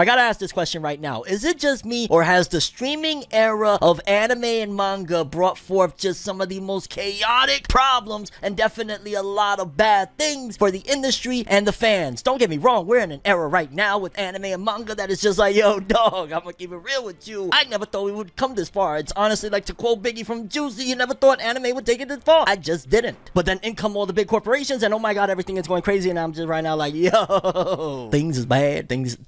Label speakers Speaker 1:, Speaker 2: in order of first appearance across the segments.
Speaker 1: I gotta ask this question right now. Is it just me, or has the streaming era of anime and manga brought forth just some of the most chaotic problems and definitely a lot of bad things for the industry and the fans? Don't get me wrong, we're in an era right now with anime and manga that is just like, yo, dog, I'm gonna keep it real with you. I never thought we would come this far. It's honestly like, to quote Biggie from Juicy, you never thought anime would take it this far. I just didn't. But then in come all the big corporations, and oh my god, everything is going crazy, and I'm just right now like, yo, things is bad. Things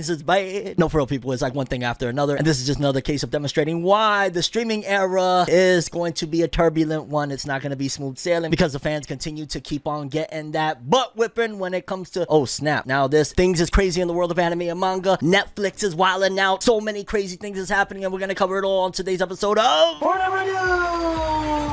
Speaker 1: is bad. No, for real, people, it's like one thing after another, and this is just another case of demonstrating why the streaming era is going to be a turbulent one. It's not going to be smooth sailing because the fans continue to keep on getting that butt whipping when it comes to, oh snap, now this things is crazy in the world of anime and manga. Netflix is wilding out. So many crazy things is happening, and we're going to cover it all on today's episode of Fornevernews.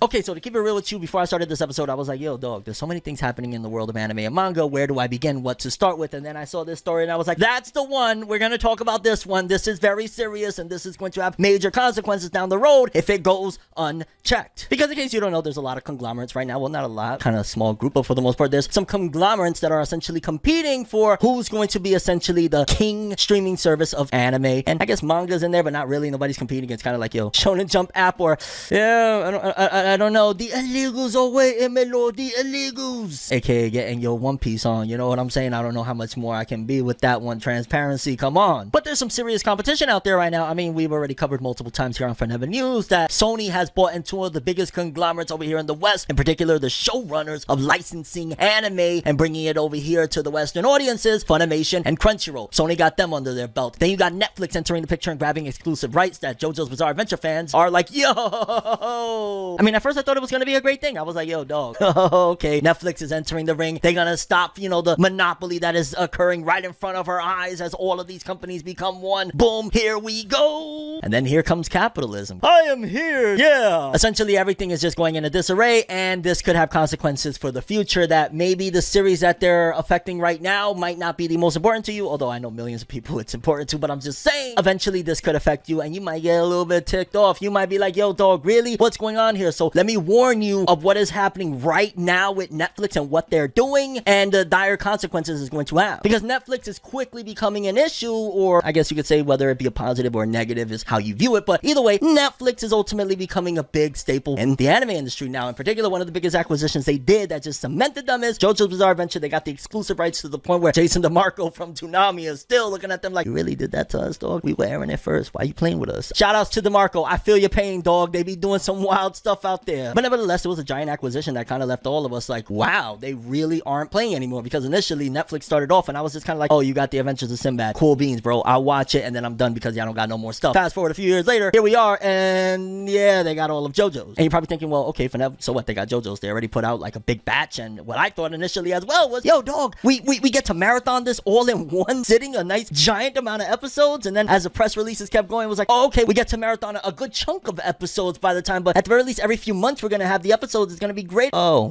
Speaker 1: Okay, so to keep it real with you, before I started this episode, I was like, yo, dog, there's so many things happening in the world of anime and manga. Where do I begin? What to start with? And then I saw this story, and I was like, that's the one. We're going to talk about this one. This is very serious, and this is going to have major consequences down the road if it goes unchecked. Because in case you don't know, there's a lot of conglomerates right now. Well, not a lot, kind of a small group, but for the most part, there's some conglomerates that are essentially competing for who's going to be essentially the king streaming service of anime. And I guess manga's in there, but not really. Nobody's competing. It's kind of like, yo, Shonen Jump app, or, yeah, I don't know, the illegals, oh wait, MLO, the illegals, aka getting your One Piece on, you know what I'm saying? I don't know how much more I can be with that one. Transparency, come on. But there's some serious competition out there right now. I mean, we've already covered multiple times here on ForneverNews that Sony has bought into two of the biggest conglomerates over here in the West, in particular the showrunners of licensing anime and bringing it over here to the Western audiences, Funimation and Crunchyroll. Sony got them under their belt. Then you got Netflix entering the picture and grabbing exclusive rights that JoJo's Bizarre Adventure fans are like, yo. I mean, at first I thought it was going to be a great thing. I was like, yo, dog, okay, Netflix is entering the ring. They're going to stop, you know, the monopoly that is occurring right in front of our eyes as all of these companies become one. Boom, here we go. And then here comes capitalism. I am here, yeah. Essentially, everything is just going into disarray, and this could have consequences for the future that maybe the series that they're affecting right now might not be the most important to you, although I know millions of people it's important to, but I'm just saying, eventually this could affect you, and you might get a little bit ticked off. You might be like, yo, dog, really? What's going on here? So let me warn you of what is happening right now with Netflix and what they're doing and the dire consequences it's going to have. Because Netflix is quickly becoming an issue, or I guess you could say whether it be a positive or a negative is how you view it. But either way, Netflix is ultimately becoming a big staple in the anime industry now. In particular, one of the biggest acquisitions they did that just cemented them is JoJo's Bizarre Adventure. They got the exclusive rights to the point where Jason DeMarco from Toonami is still looking at them like, you really did that to us, dog? We were airing it first. Why are you playing with us? Shout outs to DeMarco. I feel your pain, dog. They be doing some wild stuff out there. But nevertheless, it was a giant acquisition that kind of left all of us like, wow, they really aren't playing anymore. Because initially Netflix started off and I was just kind of like, oh, you got the Adventures of Sinbad, cool beans, bro, I'll watch it and then I'm done because y'all don't got no more stuff. Fast forward a few years later, here we are, and yeah, they got all of JoJo's. And you're probably thinking, well, okay, so what, they got JoJo's, they already put out like a big batch. And what I thought initially as well was, yo, dog, we get to marathon this all in one sitting, a nice giant amount of episodes. And then as the press releases kept going, it was like, oh, okay, we get to marathon a good chunk of episodes by the time, but at the very least every few months we're gonna have the episodes. It's gonna be great. Oh,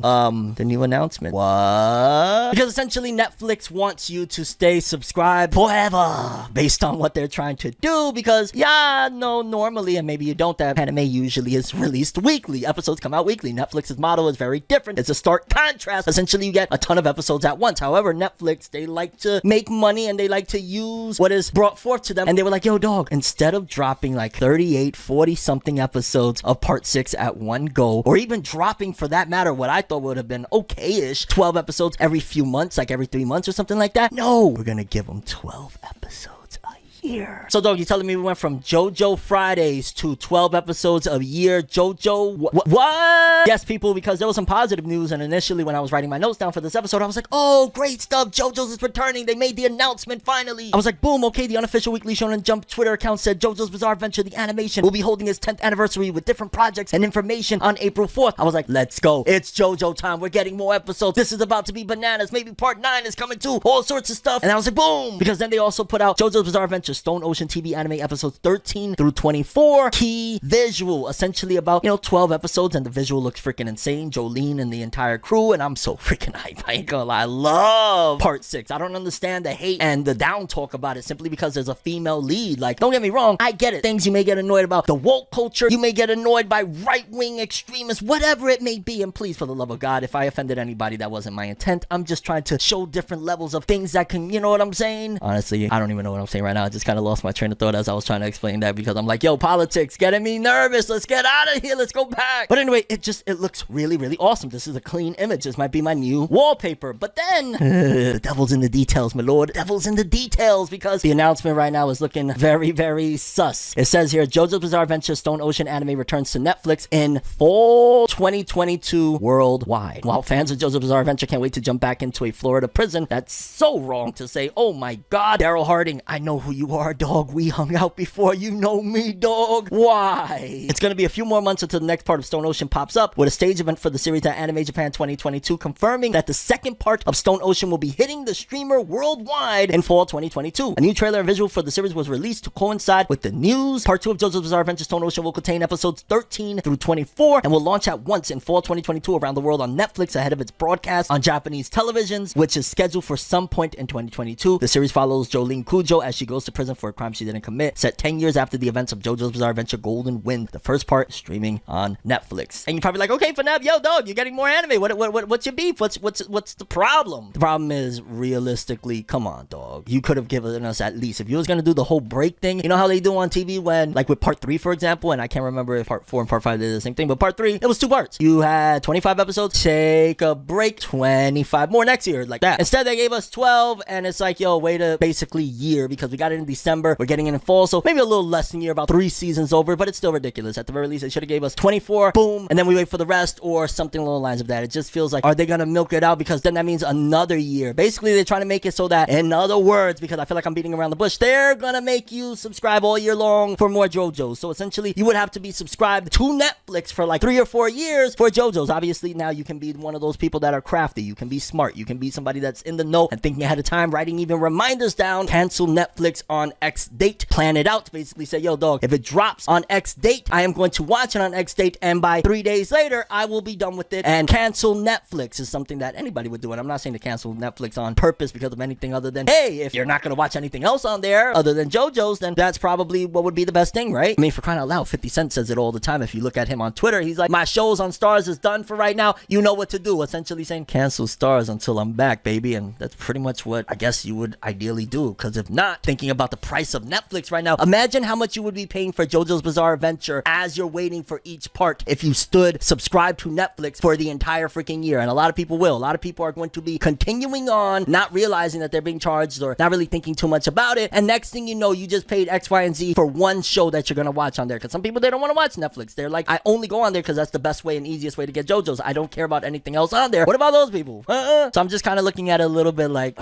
Speaker 1: the new announcement. What? Because essentially Netflix wants you to stay subscribed forever based on what they're trying to do. Because yeah, no, normally, and maybe you don't, that anime usually is released weekly. Episodes come out weekly. Netflix's model is very different. It's a stark contrast. Essentially, you get a ton of episodes at once. However, Netflix, they like to make money and they like to use what is brought forth to them. And they were like, yo, dog, instead of dropping like 38, 40 something episodes of part 6 at one go, or even dropping, for that matter, what I thought would have been okay-ish, 12 episodes every few months, like every 3 months or something like that. No, we're gonna give them 12 episodes a year. So, dog, you telling me we went from JoJo Fridays to 12 episodes a year? JoJo, what? Yes, people, because there was some positive news, and initially when I was writing my notes down for this episode, I was like, oh, great stuff, JoJo's is returning. They made the announcement finally. I was like, boom, okay, the unofficial Weekly Shonen Jump Twitter account said JoJo's Bizarre Adventure, the animation, will be holding its 10th anniversary with different projects and information on April 4th. I was like, let's go. It's JoJo time. We're getting more episodes. This is about to be bananas. Maybe part 9 is coming too. All sorts of stuff. And I was like, boom, because then they also put out JoJo's Bizarre Adventure Adventures Stone Ocean TV anime episodes 13 through 24. Key visual, essentially about, 12 episodes, and the visual looks freaking insane. Jolene and the entire crew, and I'm so freaking hyped. I ain't gonna lie, I love part 6. I don't understand the hate and the down talk about it simply because there's a female lead. Like, don't get me wrong, I get it. Things you may get annoyed about, the woke culture, you may get annoyed by right-wing extremists, whatever it may be, and please, for the love of God, if I offended anybody, that wasn't my intent. I'm just trying to show different levels of things that can, you know what I'm saying? Honestly, I don't even know what I'm saying right now. I just kind of lost my train of thought as I was trying to explain that, because I'm like, yo, politics getting me nervous. Let's get out of here. Let's go back. But anyway, it looks really, really awesome. This is a clean image. This might be my new wallpaper. But then, the devil's in the details, my lord. Devil's in the details, because the announcement right now is looking very, very sus. It says here, JoJo's Bizarre Adventure Stone Ocean anime returns to Netflix in fall 2022 worldwide. While fans of JoJo's Bizarre Adventure can't wait to jump back into a Florida prison, that's so wrong to say. Oh my God, Daryl Harding, I know who you are, dog. We hung out before. You know me, dog. Why? It's gonna be a few more months until the next part of Stone Ocean pops up, with a stage event for the series at Anime Japan 2022 confirming that the second part of Stone Ocean will be hitting the streamer worldwide in fall 2022. A new trailer and visual for the series was released to coincide with the news. Part 2 of JoJo's Bizarre Adventure Stone Ocean will contain episodes 13 through 24 and will launch at once in fall 2022 around the world on Netflix ahead of its broadcast on Japanese televisions, which is scheduled for some point in 2022. The series follows Jolene Kujo as she goes to prison for a crime she didn't commit, set 10 years after the events of JoJo's Bizarre Adventure Golden Wind. The first part streaming on Netflix. And you're probably like, okay, Fornev, yo, dog, you're getting more anime. What's your beef? What's the problem? The problem is, realistically, come on, dog. You could have given us at least, if you was gonna do the whole break thing, you know how they do on TV when, like with part 3, for example, and I can't remember if part 4 and part 5 did the same thing, but part 3, it was 2 parts. You had 25 episodes, take a break, 25 more next year, like that. Instead, they gave us 12, and it's like, yo, wait a basically year, because we got it in December, we're getting it in fall, so maybe a little less than a year, about 3 seasons over, but it's still ridiculous. At the very least, they should have gave us 24, boom, and then we wait for the rest, or something along the lines of that. It just feels like, are they gonna milk it out? Because then that means another year. Basically, they're trying to make it so that, in other words, because I feel like I'm beating around the bush, they're gonna make you subscribe all year long for more JoJo's. So essentially, you would have to be subscribed to Netflix for like 3 or 4 years for JoJo's. Obviously, now you can be one of those people that are crafty. You can be smart. You can be somebody that's in the know and thinking ahead of time, writing even reminders down. Cancel Netflix on X date. Plan it out. Basically say, yo, dog, if it drops on X date, I am going to watch it on X date, and by 3 days later, I will be done with it. And cancel Netflix is something that anybody would do. And I'm not saying to cancel Netflix on purpose because of anything other than, hey, if you're not going to watch anything else on there other than JoJo's, then that's probably what would be the best thing, right? I mean, for crying out loud, 50 Cent says it all the time. If you look at him on Twitter, he's like, my shows on Stars is done for right now. You know what to do. Essentially saying, cancel Stars until I'm back, baby. And that's pretty much what I guess you would ideally do. Because if not, thinking about the price of Netflix right now, imagine how much you would be paying for JoJo's Bizarre Adventure as you're waiting for each part if you stood subscribed to Netflix for the entire freaking year. And a lot of people will. A lot of people are going to be continuing on, not realizing that they're being charged or not really thinking too much about it. And next thing you know, you just paid X, Y, and Z for one show that you're going to watch on there. Because some people, they don't want to watch Netflix. They're like, I only go on there because that's the best way and easiest way to get JoJo's. I don't care about anything else on there. What about those people? So I'm just kind of looking at it a little bit like,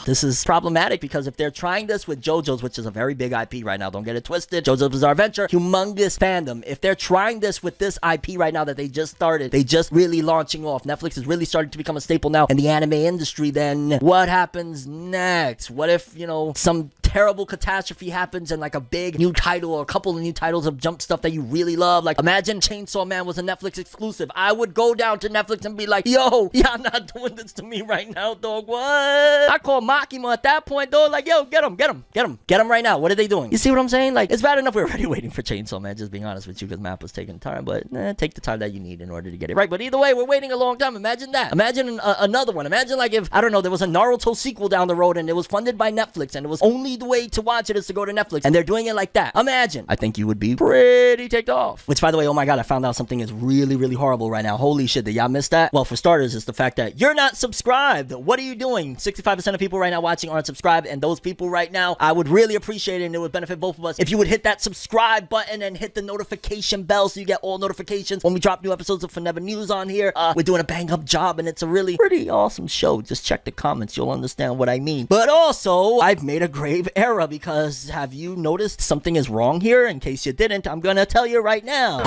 Speaker 1: this is problematic, because if they're trying this with JoJo's, which is a very big IP right now, don't get it twisted, JoJo's Bizarre Adventure, humongous fandom. If they're trying this with this IP right now that they just started, they just really launching off, Netflix is really starting to become a staple now in the anime industry, then what happens next? What if, some terrible catastrophe happens and like a big new title or a couple of new titles of jump stuff that you really love? Like, imagine Chainsaw Man was a Netflix exclusive. I would go down to Netflix and be like, yo, y'all not doing this to me right now, dog. What? I call Makima at that point, though, like, yo, get him right now. What are they doing? You see what I'm saying? Like, it's bad enough we're already waiting for Chainsaw Man, just being honest with you, because Map was taking time, but take the time that you need in order to get it right. But either way, we're waiting a long time. Imagine that. Imagine another one. Imagine like if, I don't know, there was a Naruto sequel down the road and it was funded by Netflix and it was only the way to watch it is to go to Netflix, and they're doing it like that. Imagine. I think you would be pretty ticked off. Which, by the way, oh my God, I found out something is really, really horrible right now. Holy shit, did y'all miss that? Well, for starters, it's the fact that you're not subscribed. What are you doing? 65% of people right now watching aren't subscribed, and those people right now, I would really appreciate it, and it would benefit both of us if you would hit that subscribe button and hit the notification bell so you get all notifications when we drop new episodes of ForneverNews on here. We're doing a bang up job, and it's a really pretty awesome show. Just check the comments, you'll understand what I mean. But also, I've made a grave wave era, because have you noticed something is wrong here? In case you didn't, I'm gonna tell you right now.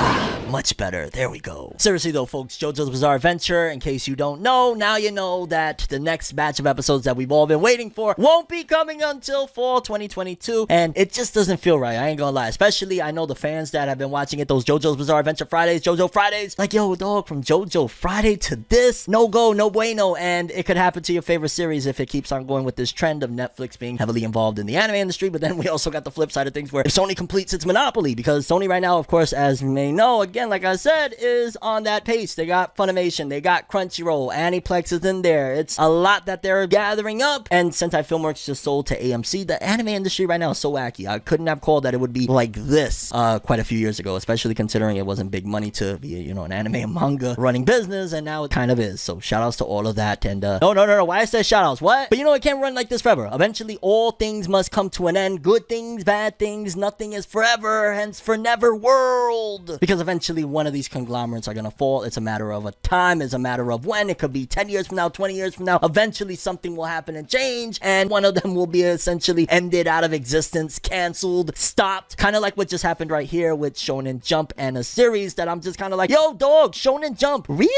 Speaker 1: Much better. There we go. Seriously though, folks, JoJo's Bizarre Adventure, in case you don't know, now you know that the next batch of episodes that we've all been waiting for won't be coming until fall 2022, and it just doesn't feel right. I ain't gonna lie. Especially, I know the fans that have been watching it, those JoJo's Bizarre Adventure Fridays, JoJo Fridays, like, yo, dog, from JoJo Friday to this, no go, no bueno, and it could happen to your favorite series if it keeps on going with this trend of Netflix being heavily involved in the anime industry. But then we also got the flip side of things where if Sony completes its monopoly, because Sony right now, of course, as you may know, again, like I said, is on that pace. They got Funimation, they got Crunchyroll, Aniplex is in there. It's a lot that they're gathering up, and Sentai Filmworks just sold to AMC. The anime industry right now is so wacky. I couldn't have called that it would be like this quite a few years ago, especially considering it wasn't big money to be, you know, an anime and manga running business, and now it kind of is. So shout outs to all of that. And no, why I said shout outs? What? But you know, it can't run like this forever. Eventually all things must come to an end. Good things, bad things, nothing is forever, hence ForneverWorld, because eventually one of these conglomerates are gonna fall. It's a matter of a time, it's a matter of when. It could be 10 years from now, 20 years from now. Eventually something will happen and change, and one of them will be essentially ended out of existence, canceled, stopped, kind of like what just happened right here with Shonen Jump, and a series that I'm just kind of like, yo dog, Shonen Jump, really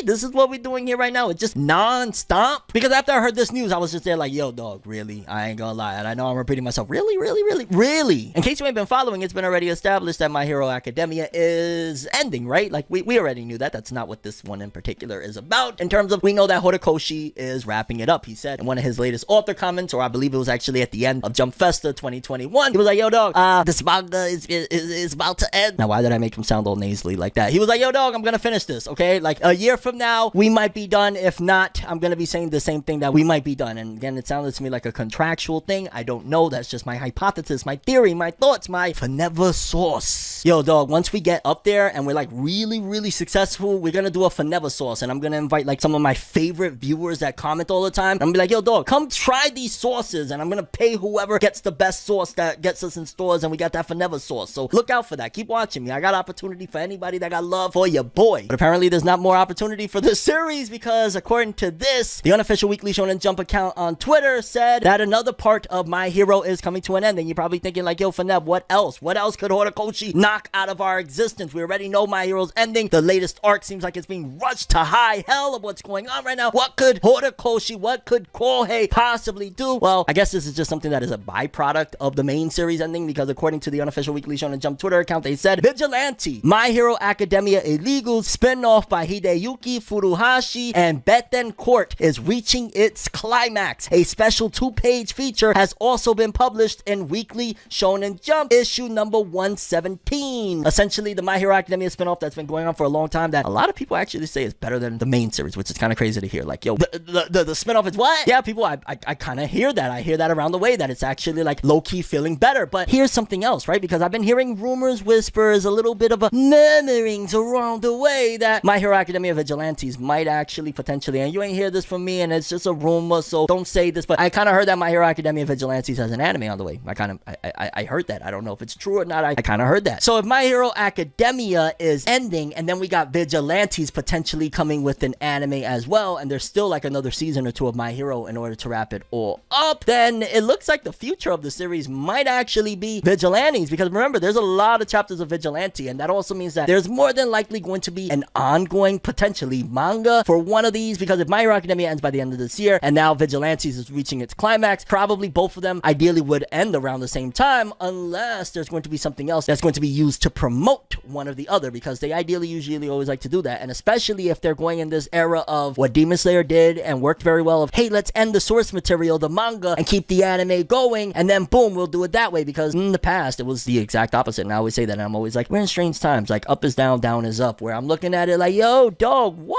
Speaker 1: this is what we're doing here right now? It's just non-stop. Because after I heard this news, I was just there like, yo dog, really? I ain't gonna lie, and I know I'm repeating myself, really? In case you ain't been following, it's been already established that My Hero Academia is ending, right? Like, we already knew that. That's not what this one in particular is about. In terms of, we know that Horikoshi is wrapping it up. He said in one of his latest author comments, or I believe it was actually at the end of Jump Festa 2021, he was like, yo dog, this manga is about to end. Now, why did I make him sound all nasally like that? He was like, yo dog, I'm gonna finish this, okay? Like, a year from now, we might be done. If not, I'm gonna be saying the same thing, that we might be done. And again, it sounded to me like a contractual thing. I don't know. That's just my hypothesis, my theory, my thoughts, my Fornever sauce. Yo dog, once we get up there and we're like really successful, we're gonna do a Fornever sauce, and I'm gonna invite like some of my favorite viewers that comment all the time. I'm gonna be like, yo dog, come try these sauces, and I'm gonna pay whoever gets the best sauce that gets us in stores, and we got that Fornever sauce. So look out for that. Keep watching me. I got opportunity for anybody that got love for your boy. But apparently there's not more opportunity for this series, because according to this, the unofficial Weekly Shonen Jump account on Twitter said that another part of My Hero is coming to an end. And you're probably thinking like, yo Fornev, what else? What else could Horikoshi knock out of our existence? We already know My Hero's ending. The latest arc seems like it's being rushed to high hell of what's going on right now. What could Horikoshi, what could Kohei possibly do? Well, I guess this is just something that is a byproduct of the main series ending, because according to the unofficial Weekly Shonen Jump Twitter account, they said Vigilante, My Hero Academia Illegal spin-off by Hideyuki Furuhashi and Bettencourt is reaching its climax. A special 2-page feature has also been published in Weekly Shonen Jump issue number 117. Essentially, the My Hero Academia spin-off that's been going on for a long time, that a lot of people actually say is better than the main series, which is kind of crazy to hear. Like, yo, the spin-off is what? Yeah, people, I kind of hear that. I hear that around the way, that it's actually like low-key feeling better. But here's something else, right? Because I've been hearing rumors, whispers, a little bit of a murmurings around the way that My Hero Academia Vigilantes might actually potentially, and you ain't hear this from me, and it's just a rumor, so don't say this, but I kind of heard that My Hero Academia Vigilantes has an anime on the way. I heard that. I don't know if it's true or not. I kind of heard that. So if My Hero Academia is ending, and then we got Vigilantes potentially coming with an anime as well, and there's still like another season or two of My Hero in order to wrap it all up, then it looks like the future of the series might actually be Vigilantes, because remember, there's a lot of chapters of Vigilante, and that also means that there's more than likely going to be an ongoing, potentially, manga for one of these, because if My Hero Academia ends by the end of this year, and now Vigilantes is reaching its climax, probably both of them ideally would end around the same time, unless there's going to be something else that's going to be used to promote one of the other, because they ideally usually always like to do that, and especially if they're going in this era of what Demon Slayer did and worked very well, of, hey, let's end the source material, the manga, and keep the anime going, and then boom, we'll do it that way, because in the past, it was the exact opposite, and I always say that, and I'm always like, we're in strange times, like, up is down, down is up, where I'm looking at it like, yo, dog, what?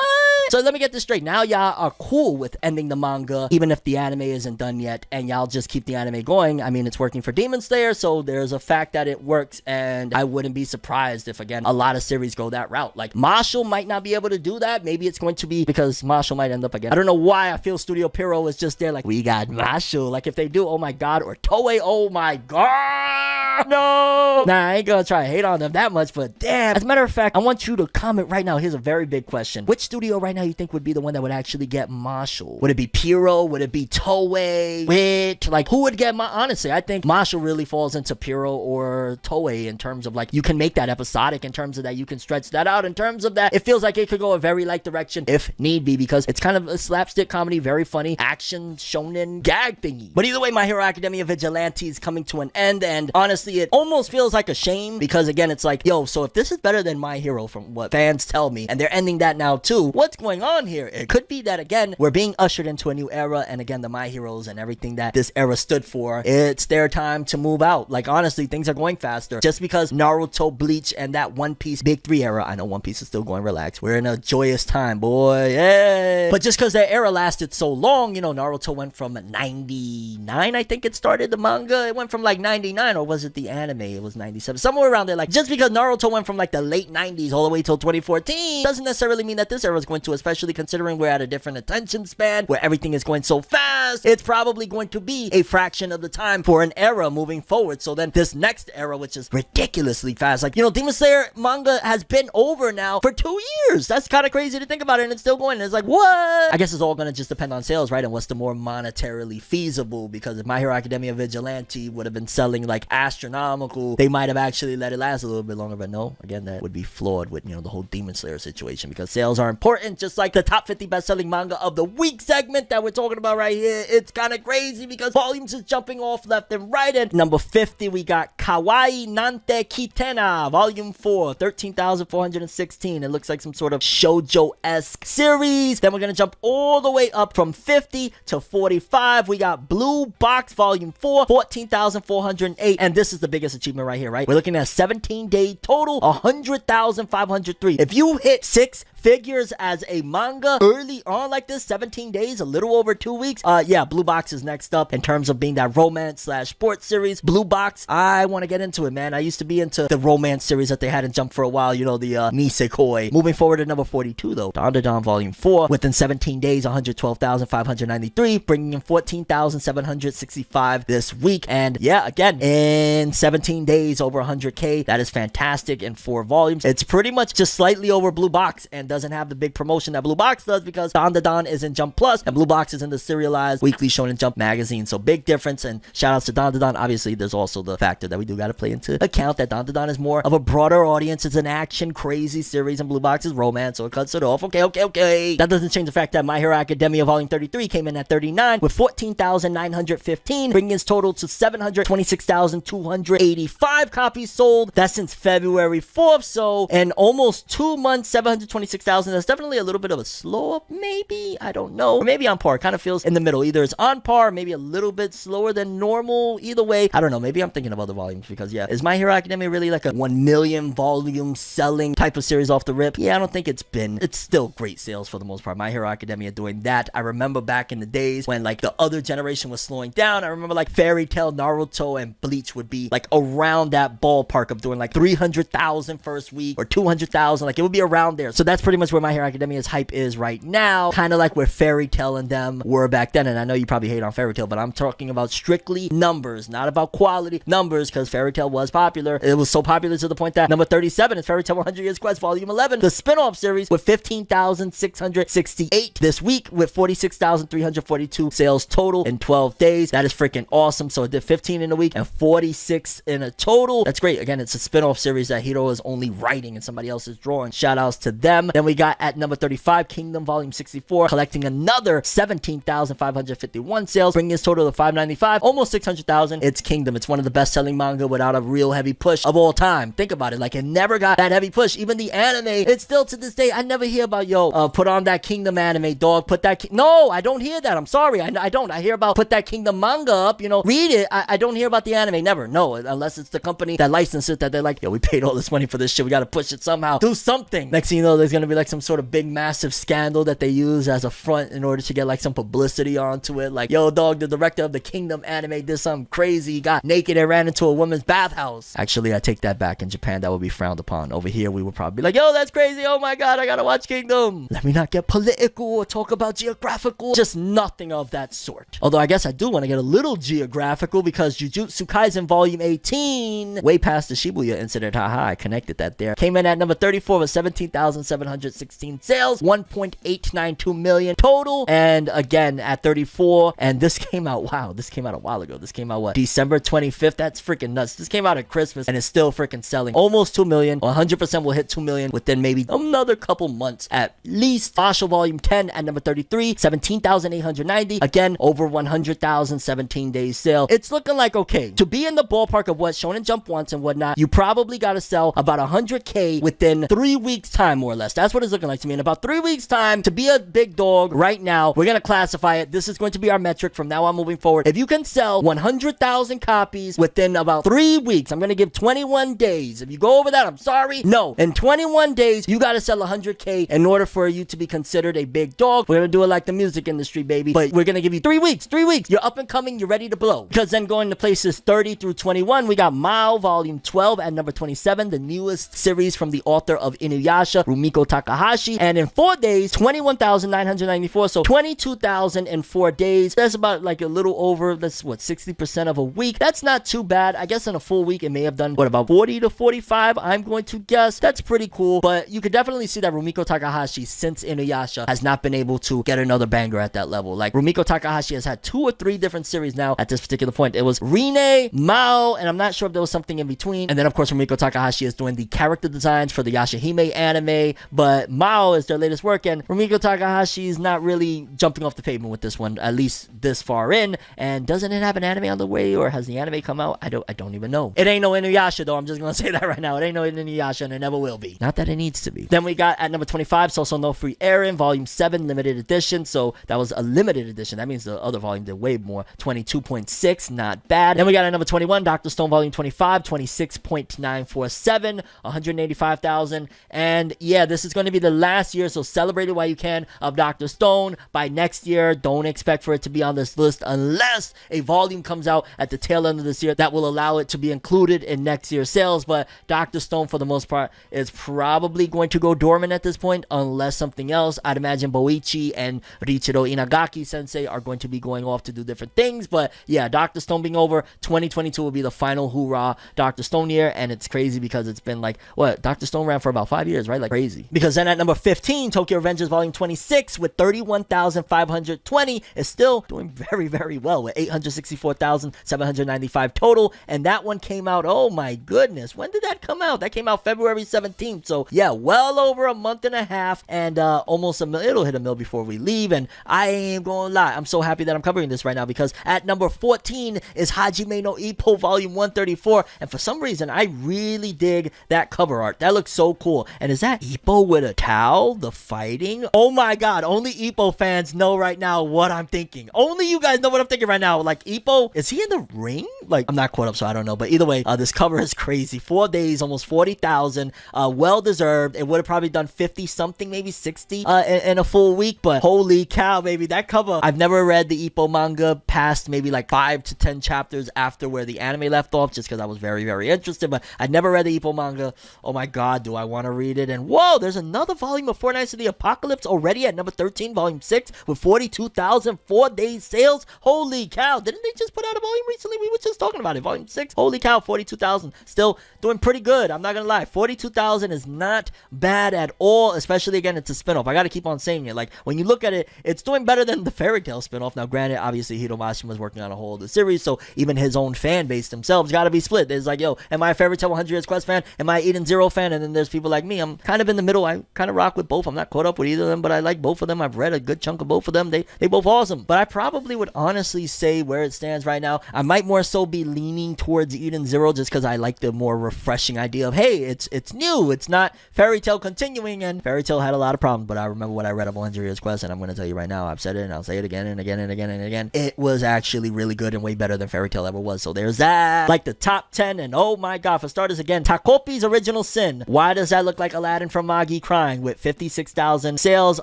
Speaker 1: So let me get this straight. Now y'all are cool with ending the manga, even if the anime isn't done yet, and y'all just keep the anime going. I mean, it's working for Demon Slayer, so there's a fact that it works, and I wouldn't be surprised if, again, a lot of series go that route. Like, Marshall might not be able to do that. Maybe it's going to be because Marshall might end up again. I don't know why I feel Studio Pierrot is just there like, we got Marshall. Like, if they do, oh my god, or Toei, oh my god, no! Nah, I ain't gonna try to hate on them that much, but damn. As a matter of fact, I want you to comment right now. Here's a very big question. Which studio right now now you think would be the one that would actually get Marshall? Would it be Piro? Would it be Toei? Wit? Like, who would get honestly, I think Marshall really falls into Piro or Toei in terms of like, you can make that episodic, in terms of that you can stretch that out, in terms of that it feels like it could go a very light direction if need be, because it's kind of a slapstick comedy, very funny action shonen gag thingy. But either way, My Hero Academia Vigilante is coming to an end, and honestly, it almost feels like a shame, because again, it's like, yo, so if this is better than My Hero from what fans tell me, and they're ending that now too, what's going on here? It could be that again, we're being ushered into a new era, and again, the My Heroes and everything that this era stood for, it's their time to move out. Like, honestly, things are going faster. Just because Naruto, Bleach, and that One Piece Big 3 era, I know One Piece is still going, relax, we're in a joyous time, boy, yay! But just because that era lasted so long, you know, Naruto went from 99, I think it started, the manga, it went from like 99, or was it the anime? It was 97, somewhere around there. Like, just because Naruto went from like the late 90s all the way till 2014 doesn't necessarily mean that this era is going to, especially considering we're at a different attention span where everything is going so fast. It's probably going to be a fraction of the time for an era moving forward. So then this next era, which is ridiculously fast, like, you know, Demon Slayer manga has been over now for 2 years. That's kind of crazy to think about it, and it's still going. And it's like, what? I guess it's all going to just depend on sales, right? And what's the more monetarily feasible, because if My Hero Academia Vigilante would have been selling like astronomical, they might have actually let it last a little bit longer. But no, again, that would be flawed with, you know, the whole Demon Slayer situation, because sales are important, just like the top 50 best-selling manga of the week segment that we're talking about right here. It's kind of crazy because volumes is jumping off left and right. And number 50, we got Kawaii Nante Kitena, volume 4, 13,416. It looks like some sort of shoujo-esque series. Then we're going to jump all the way up from 50 to 45. We got Blue Box, volume 4, 14,408. And this is the biggest achievement right here, right? We're looking at a 17-day total, 100,503. If you hit 6 figures as a manga early on like this, 17 days, a little over 2 weeks, yeah, Blue Box is next up in terms of being that romance / sports series. Blue Box, I want to get into it, man. I used to be into the romance series that they had in Jump for a while, you know, the Nisekoi. Moving forward to number 42 though, Dandadan volume 4, within 17 days, 112,593, bringing in 14,765 this week. And yeah, again, in 17 days, over 100k. That is fantastic in 4 volumes. It's pretty much just slightly over Blue Box, and doesn't have the big promotion that Blue Box does, because Dandadan is in Jump Plus and Blue Box is in the serialized weekly Shonen Jump magazine. So big difference, and shout outs to Dandadan. Obviously, there's also the factor that we do got to play into account that Dandadan is more of a broader audience. It's an action crazy series, and Blue Box is romance, so it cuts it off. Okay. That doesn't change the fact that My Hero Academia volume 33 came in at 39 with 14,915, bringing its total to 726,285 copies sold. That's since February 4th. So in almost 2 months, 726,000. That's definitely a little bit of a slow up, maybe, I don't know, or maybe on par. Kind of feels in the middle, either it's on par, maybe a little bit slower than normal. Either way, I don't know, maybe I'm thinking of other volumes, because yeah, is My Hero Academia really like a 1 million volume selling type of series off the rip? Yeah, I don't think it's been. It's still great sales for the most part. My Hero Academia doing that. I remember back in the days when like the other generation was slowing down. I remember like Fairy Tail, Naruto, and Bleach would be like around that ballpark of doing like 300,000 first week or 200,000, like it would be around there. So that's pretty much where My Hero Academia's hype is right now, kind of like where Fairy Tail and them were back then. And I know you probably hate on Fairy Tail, but I'm talking about strictly numbers, not about quality. Numbers, because Fairy Tail was popular. It was so popular to the point that number 37 is Fairy Tail 100 Years Quest volume 11, the spin-off series, with 15,668 this week, with 46,342 sales total in 12 days. That is freaking awesome. So it did 15 in a week and 46 in a total. That's great. Again, it's a spin-off series that Hiro is only writing and somebody else is drawing. Shout outs to them. Then we got at number 35, Kingdom volume 64, collecting another 17,551 sales, bringing its total to 595, almost 600,000. It's Kingdom. It's one of the best-selling manga without a real heavy push of all time. Think about it. Like, it never got that heavy push. Even the anime, it's still to this day, I never hear about, put on that Kingdom anime, dog. Put that... No, I don't hear that. I'm sorry. I don't. I hear about put that Kingdom manga up, read it. I don't hear about the anime. Never. No, unless it's the company that licensed it, that they're like, yo, we paid all this money for this shit. We got to push it somehow. Do something. Next thing you know, there's going to be like some sort of big, massive scandal that they use as a front in order to get like some publicity onto it. Like, yo, dog, the director of the Kingdom anime did something crazy. He got naked and ran into a woman's bathhouse. Actually, I take that back. In Japan, that would be frowned upon. Over here, we would probably be like, yo, that's crazy. Oh my God, I gotta watch Kingdom. Let me not get political or talk about geographical. Just nothing of that sort. Although I guess I do want to get a little geographical, because Jujutsu Kaisen volume 18, way past the Shibuya incident, haha, I connected that there, came in at number 34 with 17,716 sales, sales, 1.892 million total. And again, at 34, and this came out, wow, this came out a while ago. This came out, what, December 25th? That's freaking nuts. This came out at Christmas, and it's still freaking selling. Almost 2 million. 100% will hit 2 million within maybe another couple months at least. Partial Volume 10 at number 33, 17,890. Again, over 100,000, 17 days sale. It's looking like, okay, to be in the ballpark of what Shonen Jump wants and whatnot, you probably got to sell about 100K within 3 weeks time, more or less. That's what it's looking like to me. In about 3 weeks time, to be a big dog right now, we're going to classify it. This is going to be our metric from now on moving forward. If you can sell 100,000 copies within about 3 weeks, I'm going to give 21 days. If you go over that, I'm sorry. No, in 21 days, you got to sell 100K in order for you to be considered a big dog. We're going to do it like the music industry, baby. But we're going to give you 3 weeks. 3 weeks. You're up and coming. You're ready to blow. Because then going to places 30 through 21, we got Mao Volume 12 at number 27, the newest series from the author of Inuyasha, Rumiko Takahashi. And in 4 days, 21,994. So 22,000 in 4 days. That's about like a little over, that's what, 60% of a week. That's not too bad. I guess in a full week, it may have done, what, about 40 to 45, I'm going to guess. That's pretty cool. But you could definitely see that Rumiko Takahashi, since Inuyasha, has not been able to get another banger at that level. Like, Rumiko Takahashi has had 2 or 3 different series now at this particular point. It was Rine, Mao, and I'm not sure if there was something in between. And then, of course, Rumiko Takahashi is doing the character designs for the Yashahime anime. But Mao is their latest work, and Rumiko Takahashi is not really jumping off the pavement with this one, at least this far in. And doesn't it have an anime on the way, or has the anime come out? I don't even know. It ain't no Inuyasha, though. I'm just gonna say that right now. It ain't no Inuyasha, and it never will be. Not that it needs to be. Then we got at number 25, So No Free Aaron, Volume 7, limited edition. So that was a limited edition. That means the other volume did way more. 22.6, not bad. Then we got at number 21, Dr. Stone, Volume 25, 26.947, 185,000. And yeah, this is going to be the last year, so celebrate it while you can, of Dr. Stone. By next year, don't expect for it to be on this list unless a volume comes out at the tail end of this year that will allow it to be included in next year's sales. But Dr. Stone, for the most part, is probably going to go dormant at this point unless something else. I'd imagine Boichi and Richiro Inagaki sensei are going to be going off to do different things. But yeah, Dr. Stone being over, 2022 will be the final hoorah Dr. Stone year. And it's crazy because it's been like, what, Dr. Stone ran for about 5 years, right? Like crazy. Because then at number 15, Tokyo Revengers Volume 26 with 31,520 is still doing very, very well with 864,795 total. And that one came out, oh my goodness, when did that come out? That came out February 17th. So yeah, well over a month and a half, and almost a mil. It'll hit a mil before we leave. And I ain't gonna lie, I'm so happy that I'm covering this right now, because at number 14 is Hajime no Ippo Volume 134. And for some reason, I really dig that cover art. That looks so cool. And is that Ippo with a towel? The fighting? Oh my god, only Ippo fans know right now what I'm thinking. Only you guys know what I'm thinking right now. Like, Ippo, is he in the ring? Like, I'm not caught up, so I don't know. But either way, this cover is crazy. 4 days, almost 40,000. Well deserved. It would have probably done 50 something, maybe 60 in a full week. But holy cow, baby, that cover. I've never read the Ippo manga past maybe like 5 to 10 chapters after where the anime left off, just because I was very, very interested. But I'd never read the Ippo manga. Oh my god, do I want to read it? And whoa, there's another volume of Four Knights of the Apocalypse already at number 13, Volume 6, with 42,000 4-day sales. Holy cow, didn't they just put out a volume recently? We were just talking about it. Volume 6, holy cow, 42,000. Still doing pretty good. I'm not gonna lie. 42,000 is not bad at all, especially, again, it's a spinoff. I gotta keep on saying it. Like, when you look at it, it's doing better than the Fairy Tail spinoff. Now, granted, obviously, Hiro Mashima's working on a whole other series, so even his own fan base themselves gotta be split. There's like, yo, am I a Fairy Tail 100 Years Quest fan? Am I Eden Zero fan? And then there's people like me. I'm kind of in the middle. I kind of rock with both. I'm not caught up with either of them, but I like both of them. I've read a good chunk of both of them. They both awesome. But I probably would honestly say where it stands right now, I might more so be leaning towards Eden Zero, just because I like the more refreshing idea of, hey, it's new. It's not Fairy Tail continuing, and Fairy Tail had a lot of problems, but I remember what I read of 100 Years Quest, and I'm going to tell you right now, I've said it and I'll say it again and again and again and again. It was actually really good and way better than Fairy Tail ever was. So there's that. Like the top 10, and oh my god, for starters, again, Takopi's Original Sin. Why does that look like Aladdin from Magi crying? With 56,000 sales,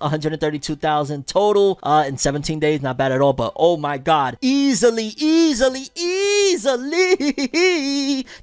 Speaker 1: 132,000 total in 17 days. Not bad at all, but oh my god, easily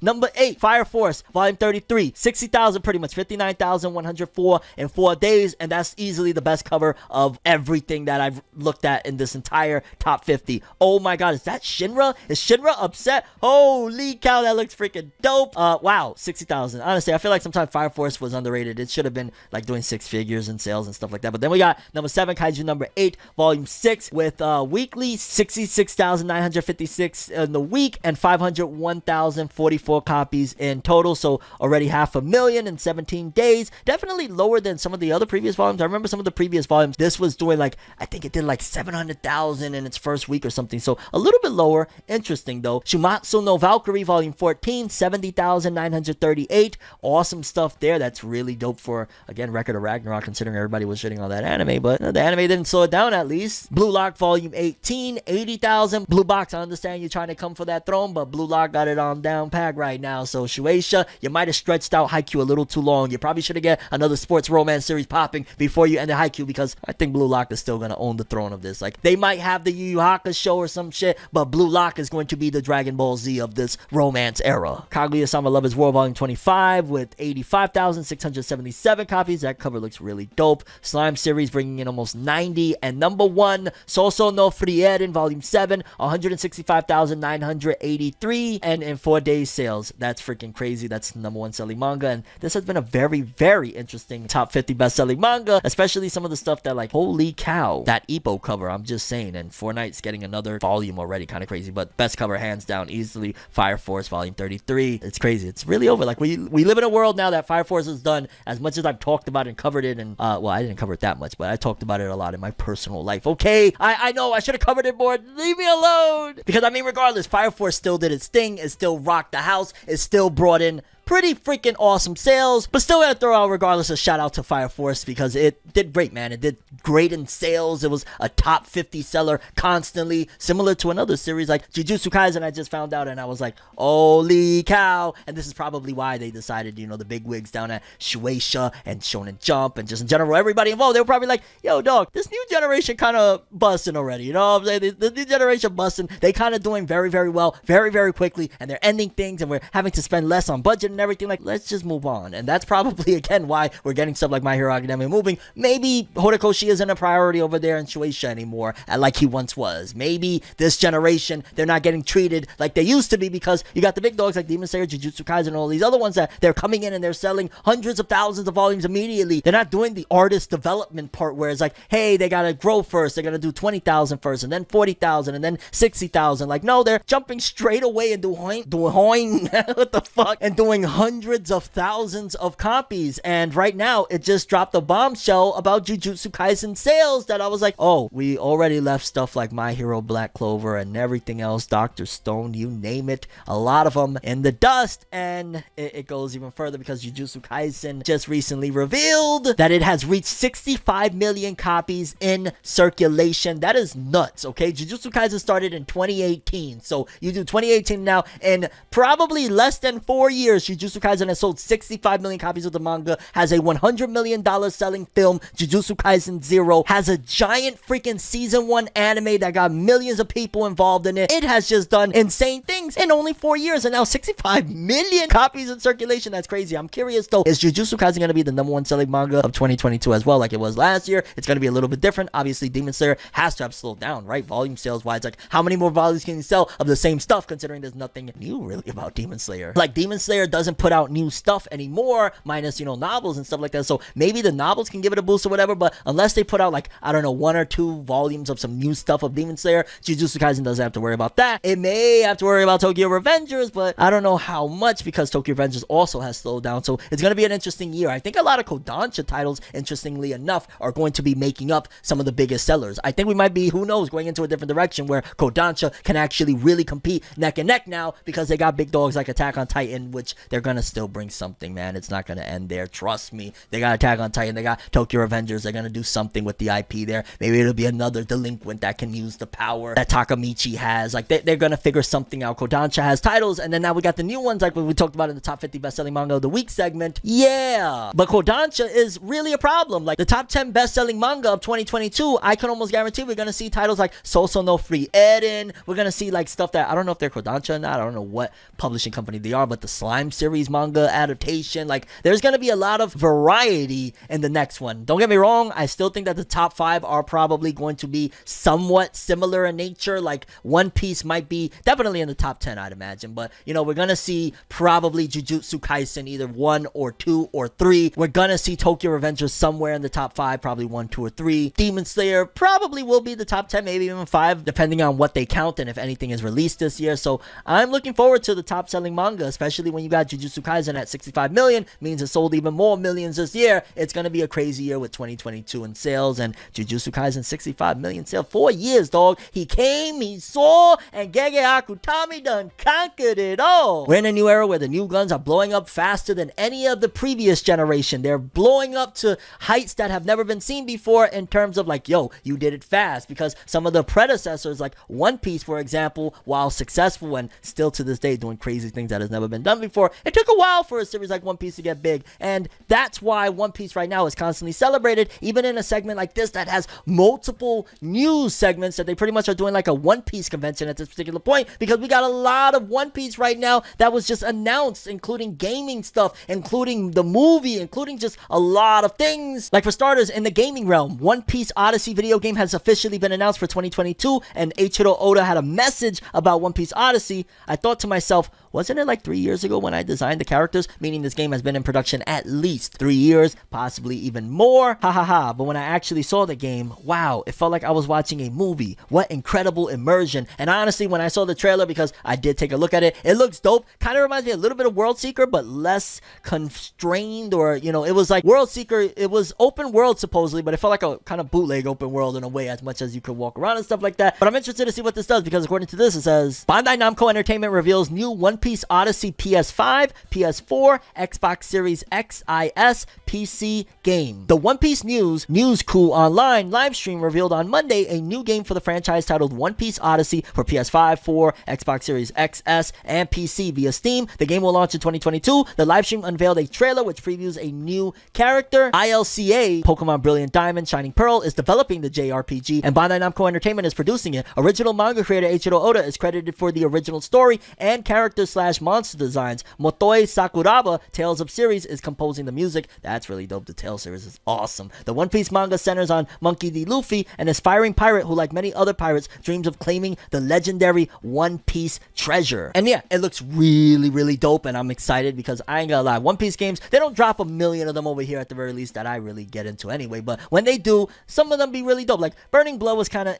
Speaker 1: number 8, Fire Force Volume 33, 60,000 pretty much, 59,104 in 4 days, and that's easily the best cover of everything that I've looked at in this entire top 50. Oh my god, is that Shinra? Is Shinra upset? Holy cow, that looks freaking dope. Wow, 60,000. Honestly, I feel like sometimes Fire Force was underrated. It should have been like doing 6 figures. figures and sales and stuff like that. But then we got number 7, Kaiju number 8, volume 6, with weekly 66,956 in the week and 501,044 copies in total. So already 500,000 in 17 days. Definitely lower than some of the other previous volumes. I remember some of the previous volumes, this was doing like, I think it did like 700,000 in its first week or something. So a little bit lower. Interesting though. Shumatsu no Valkyrie volume 14, 70,938. Awesome stuff there. That's really dope for, again, Record of Ragnarok, considering everybody was shitting on that anime, but the anime didn't slow it down at least. Blue Lock volume 18, 80,000. Blue Box, I understand you're trying to come for that throne, but Blue Lock got it on down pack right now. So Shueisha, you might have stretched out Haikyuu a little too long. You probably should have get another sports romance series popping before you ended Haikyuu, because I think Blue Lock is still going to own the throne of this. Like, they might have the Yu Yu Hakusho or some shit, but Blue Lock is going to be the Dragon Ball Z of this romance era. Kaguya-sama Love is War volume 25 with 85,677 copies. That cover looks really dope. Slime series bringing in almost 90. And number 1, Soso no Frieren volume 7, 165,983. And in 4 days sales. That's freaking crazy. That's the number 1 selling manga. And this has been a very, very interesting top 50 best-selling manga, especially some of the stuff that, like, holy cow, that Ippo cover, I'm just saying. And Fortnite's getting another volume already, kind of crazy, but best cover hands down easily, Fire Force volume 33. It's crazy. It's really over. Like, we live in a world now that Fire Force is done. As much as I've talked about it and covered it, and well, I didn't cover it that much, but I talked about it a lot in my personal life. Okay, I know I should have covered it more. Leave me alone. Because I mean, regardless, Fire Force still did its thing. It still rocked the house. It still brought in pretty freaking awesome sales, but still gotta throw out, regardless, a shout out to Fire Force, because it did great, man. It did great in sales. It was a top 50 seller constantly, similar to another series like Jujutsu Kaisen. I just found out and I was like, holy cow. And this is probably why they decided, you know, the big wigs down at Shueisha and Shonen Jump and just in general everybody involved, they were probably like, yo dog, this new generation kind of busting already, you know what I'm saying? The new generation busting. They kind of doing very, very well, very, very quickly, and they're ending things, and we're having to spend less on budget and everything. Like, let's just move on. And that's probably, again, why we're getting stuff like My Hero Academia moving. Maybe Horikoshi isn't a priority over there in Shueisha anymore, like he once was. Maybe this generation, they're not getting treated like they used to be, because you got the big dogs like Demon Slayer, Jujutsu Kaisen, and all these other ones that they're coming in and they're selling hundreds of thousands of volumes immediately. They're not doing the artist development part where it's like, hey, they gotta grow first. They're gonna do 20,000 first, and then 40,000, and then 60,000. Like, no, they're jumping straight away and doing what the fuck, and doing hundreds of thousands of copies. And right now, it just dropped a bombshell about Jujutsu Kaisen sales that I was like, oh, we already left stuff like My Hero Black Clover and everything else, Dr. Stone, you name it, a lot of them in the dust. And it goes even further, because Jujutsu Kaisen just recently revealed that it has reached 65 million copies in circulation. That is nuts, okay? Jujutsu Kaisen started in 2018, so you do 2018 now, in probably less than 4 years, Jujutsu Kaisen has sold 65 million copies of the manga, has a $100 million selling film, Jujutsu Kaisen 0, has a giant freaking season 1 anime that got millions of people involved in it. It has just done insane things in only 4 years, and now 65 million copies in circulation. That's crazy. I'm curious though, is Jujutsu Kaisen going to be the number 1 selling manga of 2022 as well, like it was last year? It's going to be a little bit different. Obviously, Demon Slayer has to have slowed down, right? Volume sales wise, like how many more volumes can you sell of the same stuff, considering there's nothing new really about Demon Slayer? Like, Demon Slayer doesn't put out new stuff anymore, minus, you know, novels and stuff like that. So maybe the novels can give it a boost or whatever, but unless they put out, like, I don't know, 1 or 2 volumes of some new stuff of Demon Slayer, Jujutsu Kaisen doesn't have to worry about that. It may have to worry about Tokyo Revengers, but I don't know how much, because Tokyo Revengers also has slowed down. So it's going to be an interesting year. I think a lot of Kodansha titles, interestingly enough, are going to be making up some of the biggest sellers. I think we might be, who knows, going into a different direction where Kodansha can actually really compete neck and neck now, because they got big dogs like Attack on Titan, which they're going to still bring something, man. It's not going to end there. Trust me. They got Attack on Titan. They got Tokyo Revengers. They're going to do something with the IP there. Maybe it'll be another delinquent that can use the power that Takamichi has. Like, they're going to figure something out. Kodansha has titles, and then now we got the new ones, like what we talked about in the top 50 best-selling manga of the week segment. Yeah. But Kodansha is really a problem. Like, the top 10 best-selling manga of 2022, I can almost guarantee we're going to see titles like Soso no Frieren. We're going to see, like, stuff that, I don't know if they're Kodansha or not. I don't know what publishing company they are, but the Slime series, manga adaptation. Like, there's going to be a lot of variety in the next one. Don't get me wrong, I still think that the top 5 are probably going to be somewhat similar in nature. Like, One Piece might be definitely in the top 10, I'd imagine. But, you know, we're going to see probably Jujutsu Kaisen either 1 or 2 or 3. We're going to see Tokyo Revengers somewhere in the top 5, probably 1, 2, or 3. Demon Slayer probably will be the top 10, maybe even 5, depending on what they count and if anything is released this year. So I'm looking forward to the top selling manga, especially when you got Jujutsu Kaisen at 65 million, means it sold even more millions this year. It's going to be a crazy year with 2022 in sales, and Jujutsu Kaisen 65 million sales. 4 years, dog. He came, he saw, and Gege Akutami done conquered it all. We're in a new era where the new guns are blowing up faster than any of the previous generation. They're blowing up to heights that have never been seen before in terms of like, yo, you did it fast, because some of the predecessors like One Piece, for example, while successful and still to this day doing crazy things that has never been done before, it took a while for a series like One Piece to get big, and that's why One Piece right now is constantly celebrated, even in a segment like this that has multiple news segments that they pretty much are doing like a One Piece convention at this particular point, because we got a lot of One Piece right now that was just announced, including gaming stuff, including the movie, including just a lot of things. Like, for starters, in the gaming realm, One Piece Odyssey video game has officially been announced for 2022, and Eiichiro Oda had a message about One Piece Odyssey. I thought to myself, wasn't it like 3 years ago when I designed the characters? Meaning this game has been in production at least 3 years, possibly even more. Ha ha ha. But when I actually saw the game, wow, it felt like I was watching a movie. What incredible immersion. And honestly, when I saw the trailer, because I did take a look at it, it looks dope. Kind of reminds me a little bit of World Seeker, but less constrained, or, you know, it was like World Seeker, it was open world supposedly, but it felt like a kind of bootleg open world in a way, as much as you could walk around and stuff like that. But I'm interested to see what this does, because according to this, it says Bandai Namco Entertainment reveals new One Piece Odyssey PS5, PS4, Xbox Series XS, PC game. The One Piece News Coup Online livestream revealed on Monday a new game for the franchise titled One Piece Odyssey for PS5, 4, Xbox Series XS, and PC via Steam. The game will launch in 2022. The livestream unveiled a trailer which previews a new character. ILCA, Pokemon Brilliant Diamond, Shining Pearl, is developing the JRPG, and Bandai Namco Entertainment is producing it. Original manga creator Eiichiro Oda is credited for the original story and character/monster designs. Motoi Sakuraba, Tales of Series, is composing the music. That's really dope. The Tales series is awesome. The One Piece manga centers on Monkey D. Luffy, an aspiring pirate who, like many other pirates, dreams of claiming the legendary One Piece treasure. And yeah, it looks really, really dope, and I'm excited because I ain't gonna lie, One Piece games, they don't drop a million of them over here at the very least that I really get into anyway, but when they do, some of them be really dope. Like, Burning Blood was kind of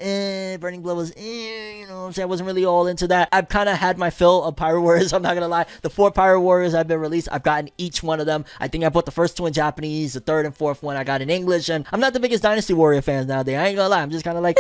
Speaker 1: Burning Blood was you know what I'm saying? I wasn't really all into that. I've kind of had my fill of Pirate Warriors, I'm not gonna lie. The 4 Pirate Warriors have been released, I've gotten each one of them. I think I bought the first 2 in Japanese, the 3rd and 4th one I got in English, and I'm not the biggest Dynasty Warrior fans nowadays, I ain't gonna lie. I'm just kind of like,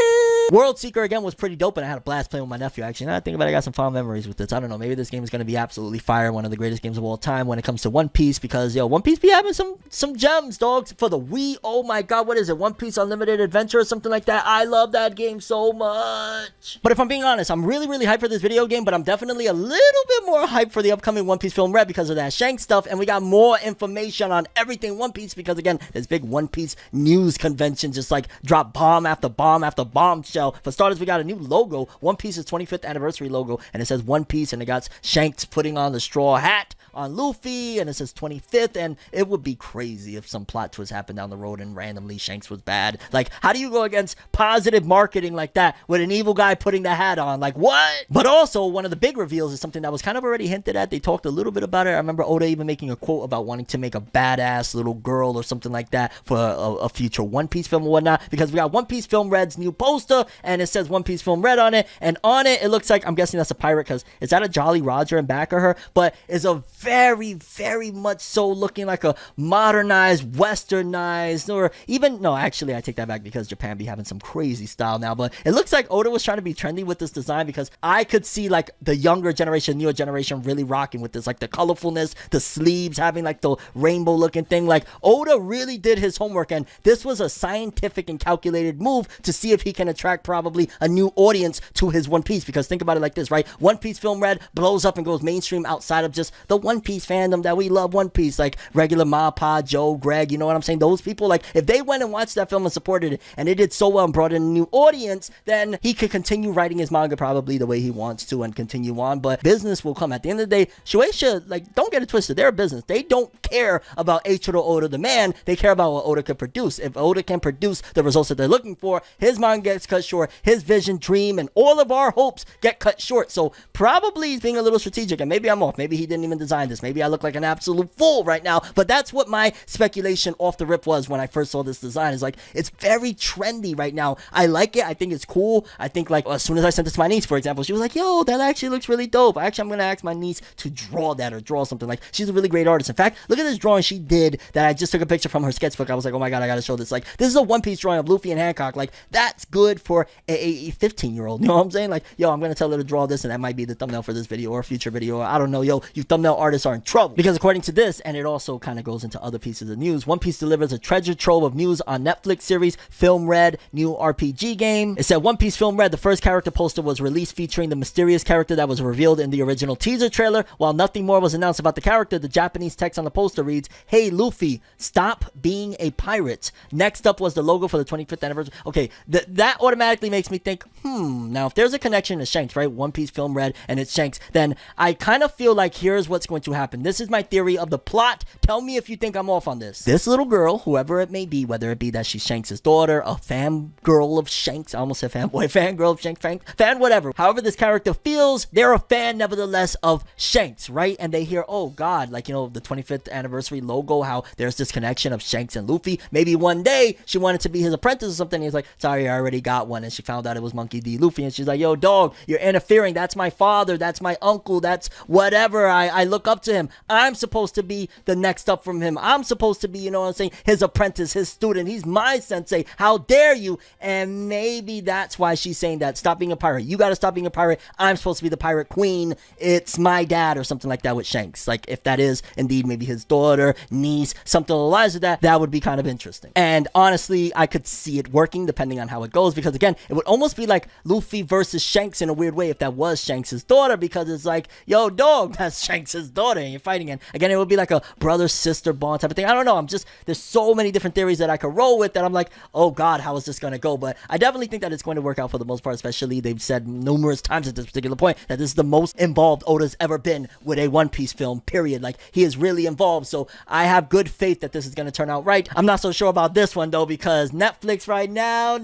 Speaker 1: World Seeker again was pretty dope, and I had a blast playing with my nephew. Actually, now I think about it, I got some fond memories with this. I don't know, maybe this game is going to be absolutely fire, one of the greatest games of all time when it comes to One Piece, because yo, One Piece be having some gems, dogs. For the Wii, oh my god, what is it, One Piece Unlimited Adventure or something like that? I love that game so much. But if I'm being honest, I'm really hyped for this video game, but I'm definitely a little bit more hyped for the upcoming One Piece film Red because of that Shanks stuff, and we got more information on everything One Piece, because again, this big One Piece news convention just like dropped bomb after bomb after bombshell. For starters, we got a new logo, One Piece's 25th anniversary logo, and it says One Piece, and it got Shanks putting on the straw hat on Luffy, and it says 25th, and it would be crazy if some plot twist happened down the road and randomly Shanks was bad. Like, how do you go against positive marketing like that with an evil guy putting the hat on? Like, what? But also, one of the big reveals is something that was kind of already hinted at. They talked a little bit about it. I remember Oda even making a quote about wanting to make a badass little girl or something like that for a future One Piece film or whatnot, because we got One Piece Film Red's new poster, and it says One Piece Film Red on it, and on it, it looks like, I'm guessing that's a pirate, because is that a Jolly Roger in back of her? But it's a very much so looking like a modernized, westernized, or even, no, actually, I take that back, because Japan be having some crazy style now, but it looks like Oda was trying to be trendy with this design, because I could see like the younger generation, newer generation really rocking with this, like the colorfulness, the sleeves having like the rainbow looking thing. Like, Oda really did his homework, and this was a scientific and calculated move to see if he can attract attract probably a new audience to his One Piece, because think about it like this, right? One Piece Film Red blows up and goes mainstream outside of just the One Piece fandom that we love One Piece, like regular Ma, Pa, Joe, Greg, you know what I'm saying? Those people, like, if they went and watched that film and supported it, and it did so well and brought in a new audience, then he could continue writing his manga probably the way he wants to and continue on. But business will come. At the end of the day, Shueisha, like, don't get it twisted. They're a business. They don't care about Eiichiro Oda, the man. They care about what Oda can produce. If Oda can produce the results that they're looking for, his manga gets cut short, his vision, dream, and all of our hopes get cut short. So probably he's being a little strategic, and maybe I'm off. Maybe he didn't even design this. Maybe I look like an absolute fool right now, but that's what my speculation off the rip was when I first saw this design. Is like, it's very trendy right now. I like it. I think it's cool. I think, like, as soon as I sent this to my niece, for example, she was like, yo, that actually looks really dope. Actually, I'm gonna ask my niece to draw that or draw something. Like, she's a really great artist. In fact, look at this drawing she did that I just took a picture from her sketchbook. I was like, oh my god, I gotta show this. Like, this is a One Piece drawing of Luffy and Hancock. Like, that's good for a 15-year-old. You know what I'm saying? Like, yo, I'm gonna tell her to draw this, and that might be the thumbnail for this video or a future video. Or I don't know. Yo, you thumbnail artists are in trouble, because according to this, and it also kind of goes into other pieces of news, One Piece delivers a treasure trove of news on Netflix series Film Red new RPG game. It said One Piece Film Red, the first character poster was released featuring the mysterious character that was revealed in the original teaser trailer. While nothing more was announced about the character, the Japanese text on the poster reads, "Hey Luffy, stop being a pirate." Next up was the logo for the 25th anniversary. Okay, that automatically makes me think, now if there's a connection to Shanks, right? One Piece Film Red and it's Shanks, then I kind of feel like here's what's going to happen. This is my theory of the plot. Tell me if you think I'm off on this. This little girl, whoever it may be, whether it be that she's Shanks' daughter, a fangirl of Shanks, I almost said fanboy, fangirl of Shanks, fan whatever. However this character feels, they're a fan nevertheless of Shanks, right? And they hear, oh god, like, you know, the 25th anniversary logo, how there's this connection of Shanks and Luffy. Maybe one day she wanted to be his apprentice or something. He's like, sorry, I already got one. And she found out it was Monkey D. Luffy, and she's like, yo dog, you're interfering. That's my father, that's my uncle, that's whatever. I look up to him. I'm supposed to be the next up from him. I'm supposed to be, you know what I'm saying, his apprentice, his student. He's my sensei. How dare you? And maybe that's why she's saying that. Stop being a pirate. You gotta stop being a pirate. I'm supposed to be the pirate queen. It's my dad, or something like that with Shanks. Like, if that is indeed maybe his daughter, niece, something along the lines of that, that would be kind of interesting. And honestly, I could see it working depending on how it goes, because again, it would almost be like Luffy versus Shanks in a weird way if that was Shanks' daughter, because it's like, yo dog, that's Shanks' daughter and you're fighting. And again, it would be like a brother-sister bond type of thing. I don't know. There's so many different theories that I could roll with that I'm like, oh god, how is this going to go? But I definitely think that it's going to work out for the most part, especially they've said numerous times at this particular point that this is the most involved Oda's ever been with a One Piece film, period. Like, he is really involved, so I have good faith that this is going to turn out right. I'm not so sure about this one though, because Netflix right now.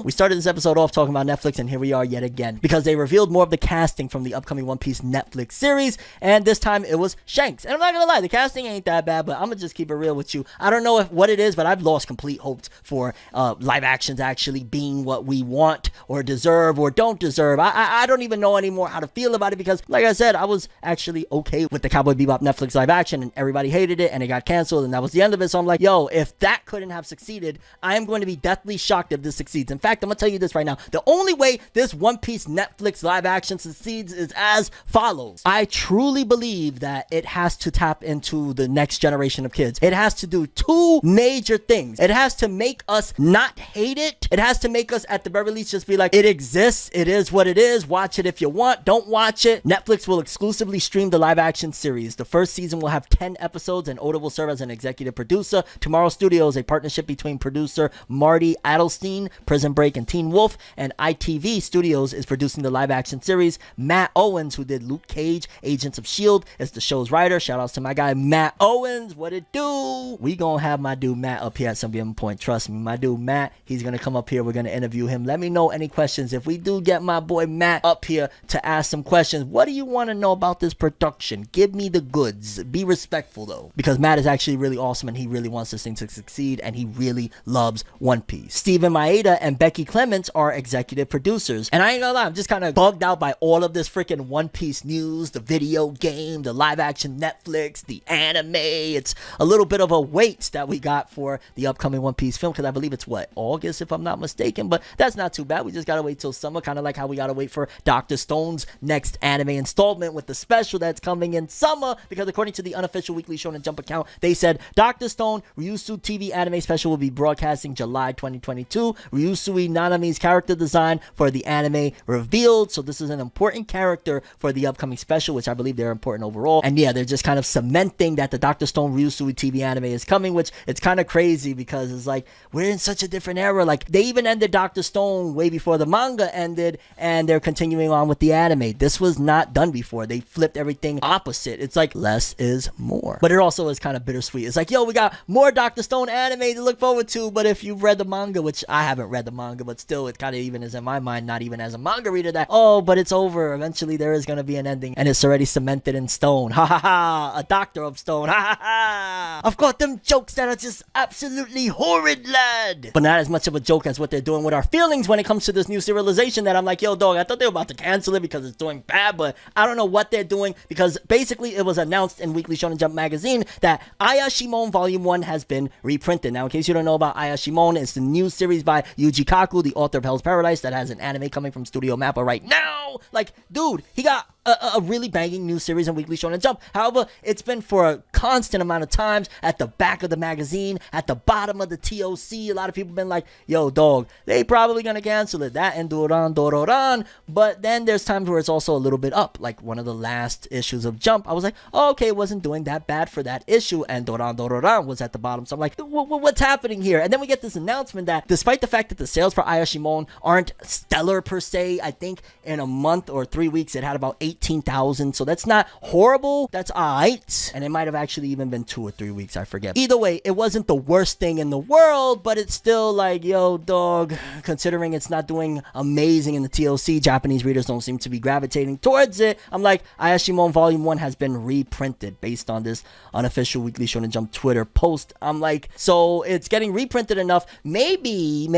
Speaker 1: We started this episode off talking about Netflix, and here we are yet again, because they revealed more of the casting from the upcoming One Piece Netflix series, and this time it was Shanks. And I'm not gonna lie, the casting ain't that bad, but I'm gonna just keep it real with you. I don't know what it is, but I've lost complete hopes for live actions actually being what we want or deserve or don't deserve. I don't even know anymore how to feel about it, because like I said, I was actually okay with the Cowboy Bebop Netflix live action, and everybody hated it and it got canceled, and that was the end of it. So I'm like, yo, if that couldn't have succeeded, I am going to be deathly shocked if this succeeds. In fact, I'm gonna tell you this right now, the only way this One Piece Netflix live action succeeds is as follows. I truly believe that it has to tap into the next generation of kids. It has to do two major things. It has to make us not hate it. It has to make us at the very least just be like, it exists, it is what it is, watch it if you want, don't watch it. Netflix will exclusively stream the live action series. The first season will have 10 episodes, and Oda will serve as an executive producer. Tomorrow Studios, a partnership between producer Marty Adelstein, Prison Break, and Teen Wolf, and ITV Studios is producing the live action series. Matt Owens, who did Luke Cage, Agents of S.H.I.E.L.D., is the show's writer. Shout outs to my guy Matt Owens. What it do? We gonna have my dude Matt up here at some given point. Trust me, my dude Matt, he's gonna come up here. We're gonna interview him. Let me know any questions. If we do get my boy Matt up here to ask some questions, what do you want to know about this production? Give me the goods. Be respectful though, because Matt is actually really awesome, and he really wants this thing to succeed, and he really loves One Piece. Steven Maeda and Becky Clements are executive producers, and I ain't gonna lie, I'm just kind of bugged out by all of this freaking One Piece news, the video game, the live action Netflix, the anime. It's a little bit of a wait that we got for the upcoming One Piece film, because I believe it's August if I'm not mistaken, but that's not too bad. We just gotta wait till summer, kind of like how we gotta wait for Dr. Stone's next anime installment with the special that's coming in summer, because according to the unofficial Weekly Shonen Jump account, they said Dr. Stone Ryusu TV anime special will be broadcasting July 2020 2022. Ryusui Nanami's character design for the anime revealed. So this is an important character for the upcoming special, which I believe they're important overall. And yeah, they're just kind of cementing that the Dr. Stone Ryusui TV anime is coming, which it's kind of crazy because it's like, we're in such a different era. Like, they even ended Dr. Stone way before the manga ended, and they're continuing on with the anime. This was not done before. They flipped everything opposite. It's like, less is more. But it also is kind of bittersweet. It's like, yo, we got more Dr. Stone anime to look forward to, but if you've read the manga, which I haven't read the manga, but still, it kind of even is in my mind, not even as a manga reader, that, oh, but it's over. Eventually, there is going to be an ending, and it's already cemented in stone. Ha ha ha! A doctor of stone. Ha ha ha! I've got them jokes that are just absolutely horrid, lad. But not as much of a joke as what they're doing with our feelings when it comes to this new serialization that I'm like, yo, dog, I thought they were about to cancel it because it's doing bad, but I don't know what they're doing, because basically it was announced in Weekly Shonen Jump magazine that Ayashimon Volume 1 has been reprinted. Now, in case you don't know about Ayashimon, it's the new series by Yuji Kaku, the author of Hell's Paradise, that has an anime coming from Studio Mappa right now. Like, dude, he got a really banging new series in Weekly Shonen Jump. However, it's been for a constant amount of times at the back of the magazine, at the bottom of the TOC. A lot of people have been like, yo, dog, they probably gonna cancel it. That and Dororan. But then there's times where it's also a little bit up. Like one of the last issues of Jump, I was like, oh, okay, it wasn't doing that bad for that issue, and Dororan was at the bottom. So I'm like, what's happening here? And then we get this announcement that despite the fact that the sales for Ayashimon aren't stellar per se, I think in a month or 3 weeks it had about 18,000. So that's not horrible. That's alright. And it might have actually even been 2 or 3 weeks, I forget. Either way, it wasn't the worst thing in the world, but it's still like, yo, dog, considering it's not doing amazing in the TLC, Japanese readers don't seem to be gravitating towards it. I'm like, Ayashimon Volume 1 has been reprinted based on this unofficial Weekly Shonen Jump Twitter post. I'm like, so it's getting reprinted enough. Maybe,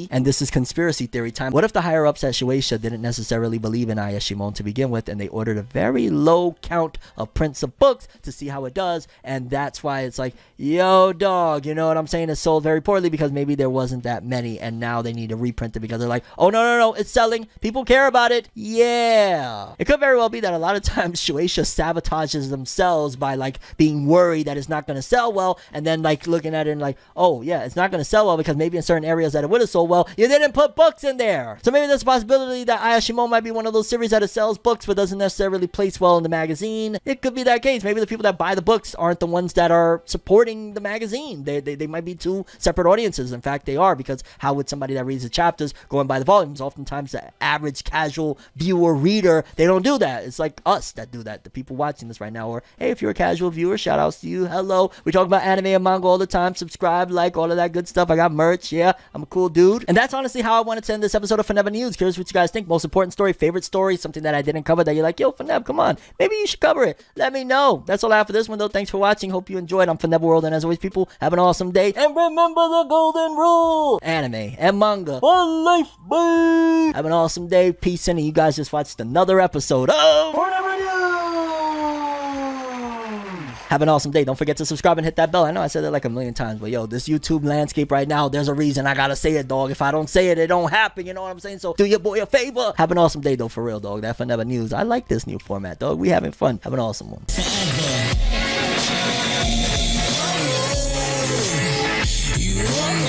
Speaker 1: and this is conspiracy theory time. What if the higher ups at Shueisha didn't necessarily believe in Ayashimon to begin with, and they ordered a very low count of prints of books to see how it does, and that's why it's like, yo, dog, you know what I'm saying? It's sold very poorly because maybe there wasn't that many, and now they need to reprint it because they're like, oh, no, it's selling. People care about it. Yeah. It could very well be that a lot of times Shueisha sabotages themselves by like being worried that it's not going to sell well, and then like looking at it and like, oh yeah, it's not going to sell well because maybe in certain areas that it would have sold well, you didn't put books in there. So maybe there's a possibility that Ayashimon might be one of those series that it sells books but doesn't necessarily place well in the magazine. It could be that case. Maybe the people that buy the books aren't the ones that are supporting the magazine. They might be two separate audiences. In fact, they are, because how would somebody that reads the chapters go and buy the volumes? Oftentimes the average casual viewer reader, they don't do that. It's like us that do that, the people watching this right now. Or hey, if you're a casual viewer, shout outs to you. Hello. We talk about anime and manga all the time. Subscribe, like, all of that good stuff. I got merch. Yeah, I'm a cool dude. And that's honestly how I wanted to end this episode of ForneverNews. Curious what you guys think. Most important story, favorite story, something that I didn't cover that you're like, yo, Fornev, come on, maybe you should cover it. Let me know. That's all I have for this one, though. Thanks for watching. Hope you enjoyed. I'm ForneverWorld, and as always, people, have an awesome day. And remember the golden rule: anime and manga for life, bye. Have an awesome day. Peace in, and you guys just watched another episode of ForneverNews. Have an awesome day. Don't forget to subscribe and hit that bell. I know I said that like a million times, but yo, this YouTube landscape right now, there's a reason I gotta say it, dog. If I don't say it, it don't happen. You know what I'm saying? So do your boy a favor. Have an awesome day, though, for real, dog. That ForneverNews. I like this new format, dog. We having fun. Have an awesome one.
Speaker 2: You are